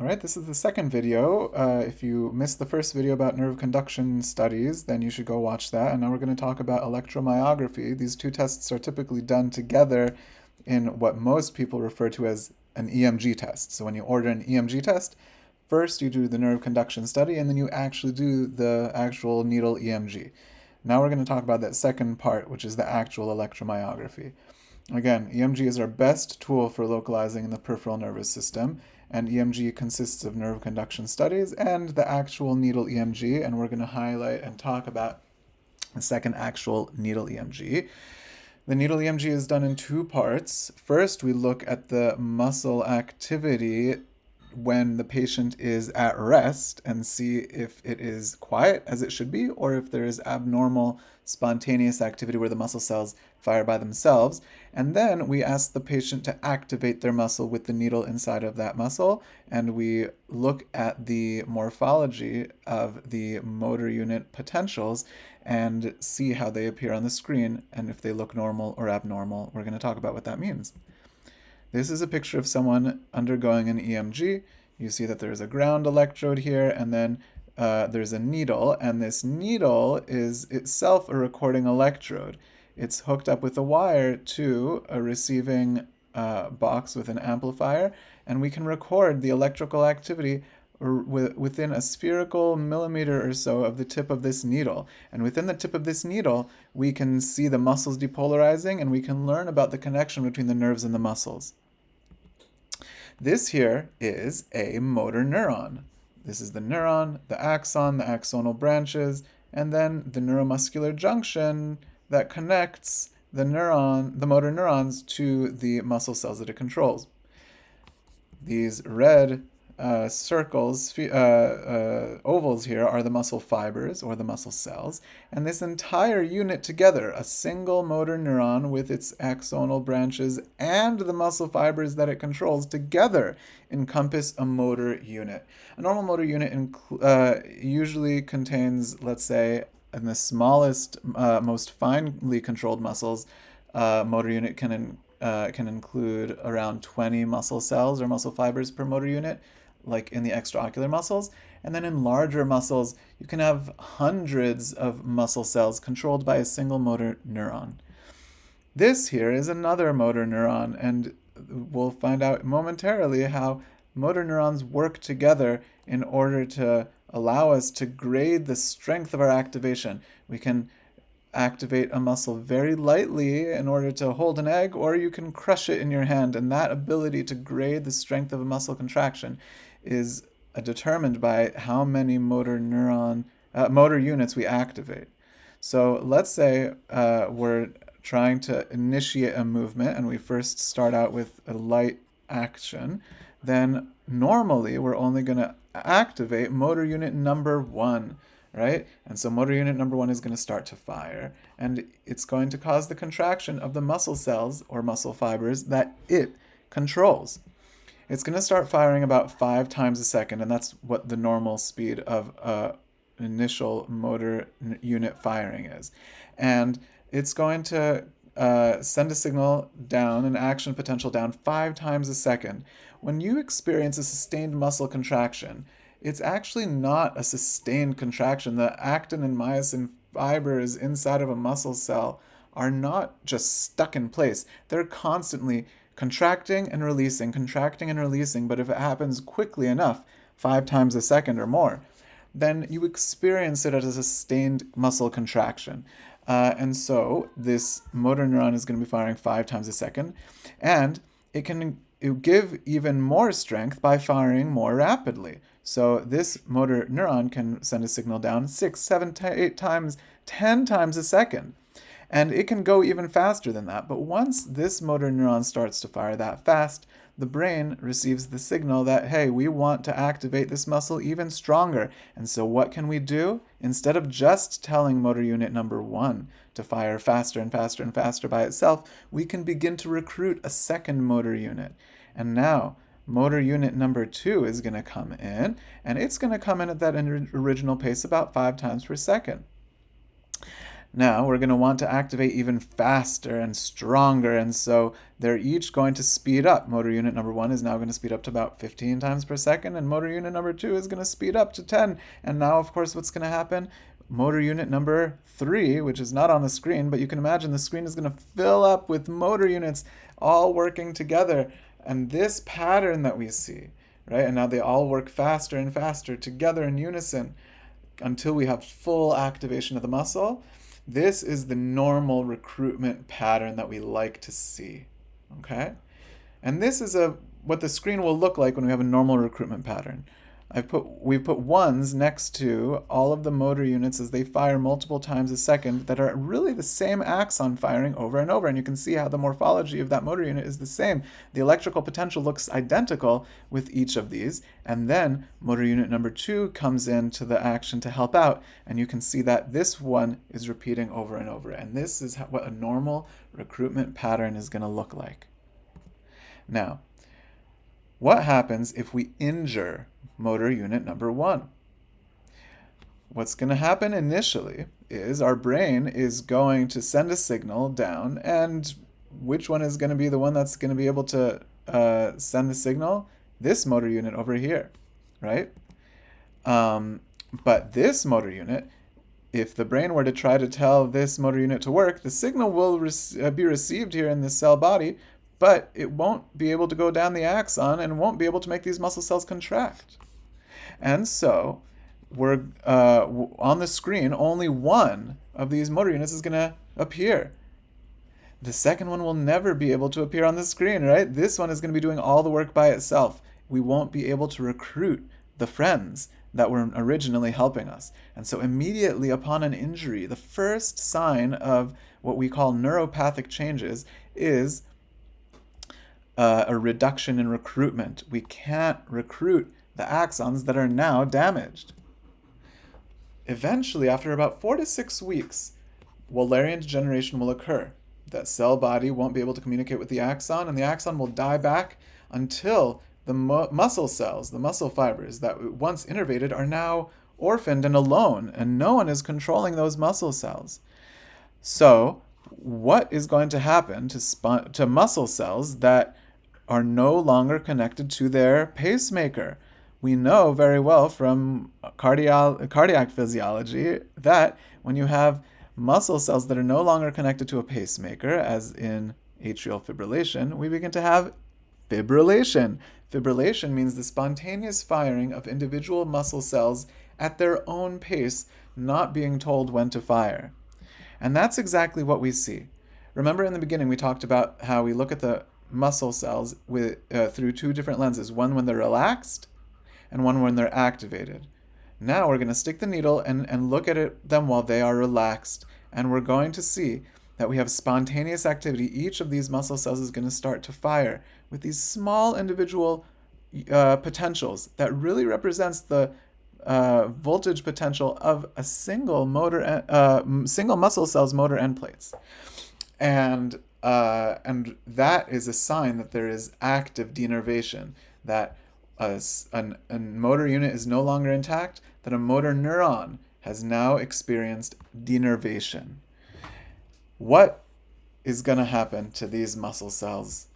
All right, this is the second video. If you missed the first video about nerve conduction studies, then you should go watch that. And now we're going to talk about electromyography. These two tests are typically done together in what most people refer to as an EMG test. So when you order an EMG test, first you do the nerve conduction study, and then you actually do the actual needle EMG. Now we're going to talk about that second part, which is the actual electromyography. Again, EMG is our best tool for localizing the peripheral nervous system, and EMG consists of nerve conduction studies and the actual needle EMG, and we're going to highlight and talk about the second actual needle EMG. The needle EMG is done in two parts. First, we look at the muscle activity when the patient is at rest and see if it is quiet as it should be, or if there is abnormal spontaneous activity where the muscle cells fire by themselves. And then we ask the patient to activate their muscle with the needle inside of that muscle, and we look at the morphology of the motor unit potentials and see how they appear on the screen, and if they look normal or abnormal. We're going to talk about what that means. This is a picture of someone undergoing an EMG. You see that there's a ground electrode here, and then there's a needle, and this needle is itself a recording electrode. It's hooked up with a wire to a receiving box with an amplifier, and we can record the electrical activity within a spherical millimeter or so of the tip of this needle. And within the tip of this needle, we can see the muscles depolarizing, and we can learn about the connection between the nerves and the muscles. This here is a motor neuron. This is the neuron, the axon, the axonal branches, and then the neuromuscular junction that connects the motor neurons to the muscle cells that it controls. These red circles, ovals here, are the muscle fibers or the muscle cells, and this entire unit together, a single motor neuron with its axonal branches and the muscle fibers that it controls together, encompass a motor unit. A normal motor unit usually contains, let's say, in the smallest, most finely controlled muscles, motor unit can include around 20 muscle cells or muscle fibers per motor unit, like in the extraocular muscles. And then in larger muscles, you can have hundreds of muscle cells controlled by a single motor neuron. This here is another motor neuron, and we'll find out momentarily how motor neurons work together in order to allow us to grade the strength of our activation. We can activate a muscle very lightly in order to hold an egg, or you can crush it in your hand, and that ability to grade the strength of a muscle contraction is determined by how many motor units we activate. So let's say we're trying to initiate a movement, and we first start out with a light action. Then normally we're only going to activate motor unit number 1. Right? And so motor unit number 1 is going to start to fire, and it's going to cause the contraction of the muscle cells or muscle fibers that it controls. It's going to start firing about 5 times a second, and that's what the normal speed of initial motor unit firing is. And it's going to send a signal down, an action potential down 5 times a second. When you experience a sustained muscle contraction, it's actually not a sustained contraction. The actin and myosin fibers inside of a muscle cell are not just stuck in place. They're constantly contracting and releasing, but if it happens quickly enough, 5 times a second or more, then you experience it as a sustained muscle contraction. And so this motor neuron is going to be firing 5 times a second, and it can give even more strength by firing more rapidly. So this motor neuron can send a signal down 6, 7, 8 times, 10 times a second. And it can go even faster than that. But once this motor neuron starts to fire that fast, the brain receives the signal that, hey, we want to activate this muscle even stronger. And so what can we do? Instead of just telling motor unit number 1 to fire faster and faster and faster by itself, we can begin to recruit a second motor unit. And now motor unit number 2 is going to come in, and it's going to come in at that original pace about 5 times per second. Now we're going to want to activate even faster and stronger, and so they're each going to speed up. Motor unit number 1 is now going to speed up to about 15 times per second, and motor unit number 2 is going to speed up to 10. And now, of course, what's going to happen? Motor unit number 3, which is not on the screen, but you can imagine the screen is going to fill up with motor units all working together. And this pattern that we see, right? And now they all work faster and faster together in unison until we have full activation of the muscle. This is the normal recruitment pattern that we like to see, okay? And this is what the screen will look like when we have a normal recruitment pattern. We've put ones next to all of the motor units as they fire multiple times a second that are really the same axon firing over and over. And you can see how the morphology of that motor unit is the same. The electrical potential looks identical with each of these. And then motor unit number 2 comes into the action to help out. And you can see that this one is repeating over and over. And this is what a normal recruitment pattern is going to look like. Now, what happens if we injure motor unit number 1? What's going to happen initially is our brain is going to send a signal down, and which one is going to be the one that's going to be able to send the signal? This motor unit over here, right? But this motor unit, if the brain were to try to tell this motor unit to work, the signal will be received here in this cell body, but it won't be able to go down the axon and won't be able to make these muscle cells contract. And so we're on the screen, only one of these motor units is going to appear. The second one will never be able to appear on the screen, right? This one is going to be doing all the work by itself. We won't be able to recruit the friends that were originally helping us. And so immediately upon an injury, the first sign of what we call neuropathic changes is a reduction in recruitment. We can't recruit the axons that are now damaged. Eventually, after about 4 to 6 weeks, Wallerian degeneration will occur. That cell body won't be able to communicate with the axon, and the axon will die back until the muscle cells, the muscle fibers that once innervated, are now orphaned and alone, and no one is controlling those muscle cells. So, what is going to happen to muscle cells that are no longer connected to their pacemaker? We know very well from cardiac physiology that when you have muscle cells that are no longer connected to a pacemaker, as in atrial fibrillation, we begin to have fibrillation. Fibrillation means the spontaneous firing of individual muscle cells at their own pace, not being told when to fire. And that's exactly what we see. Remember in the beginning we talked about how we look at the muscle cells through 2 different lenses, one when they're relaxed and one when they're activated. Now we're going to stick the needle and look at them while they are relaxed, and we're going to see that we have spontaneous activity. Each of these muscle cells is going to start to fire with these small individual potentials that really represents the voltage potential of a single muscle cell's motor end plates. And that is a sign that there is active denervation, that a motor unit is no longer intact, that a motor neuron has now experienced denervation. What is going to happen to these muscle cells?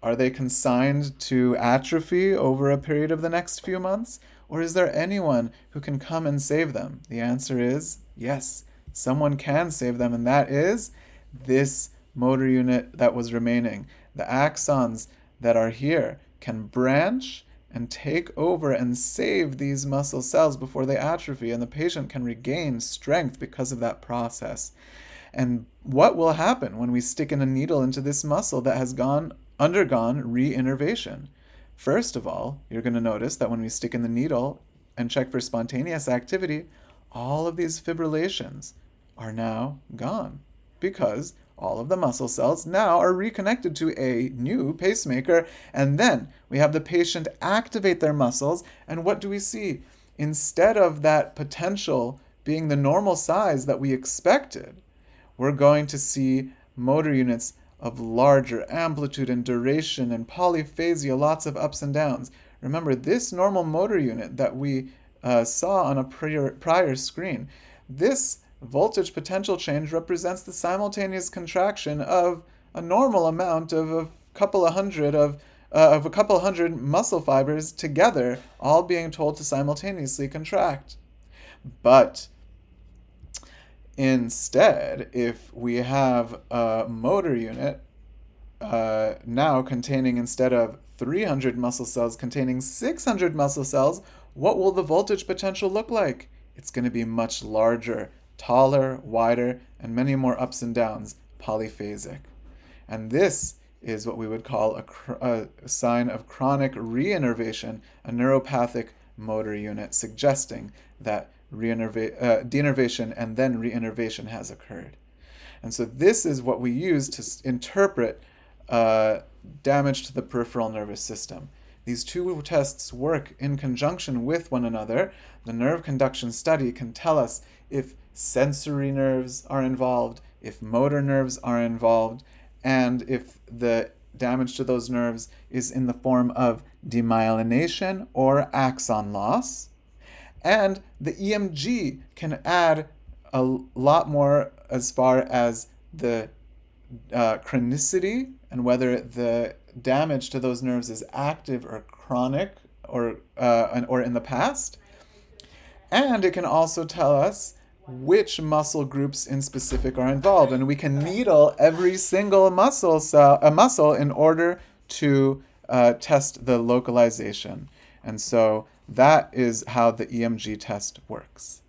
Are they consigned to atrophy over a period of the next few months? Or is there anyone who can come and save them? The answer is yes, someone can save them, and that is this motor unit that was remaining. The axons that are here can branch and take over and save these muscle cells before they atrophy, and the patient can regain strength because of that process. And what will happen when we stick in a needle into this muscle that has undergone re-innervation? First of all, you're going to notice that when we stick in the needle and check for spontaneous activity, all of these fibrillations are now gone, because all of the muscle cells now are reconnected to a new pacemaker. And then we have the patient activate their muscles, and what do we see? Instead of that potential being the normal size that we expected, we're going to see motor units of larger amplitude and duration and polyphasia, lots of ups and downs. Remember, this normal motor unit that we saw on a prior screen, this voltage potential change represents the simultaneous contraction of a normal amount of a couple of hundred muscle fibers together, all being told to simultaneously contract. But instead, if we have a motor unit now containing, instead of 300 muscle cells, containing 600 muscle cells, what will the voltage potential look like? It's going to be much larger, taller, wider, and many more ups and downs, polyphasic. And this is what we would call a sign of chronic reinnervation, a neuropathic motor unit, suggesting that deinnervation and then reinnervation has occurred. And so this is what we use to interpret damage to the peripheral nervous system. These two tests work in conjunction with one another. The nerve conduction study can tell us if sensory nerves are involved, if motor nerves are involved, and if the damage to those nerves is in the form of demyelination or axon loss. And the EMG can add a lot more as far as the chronicity and whether the damage to those nerves is active or chronic or in the past. And it can also tell us which muscle groups in specific are involved, and we can needle every single muscle in order to test the localization. And so that is how the EMG test works.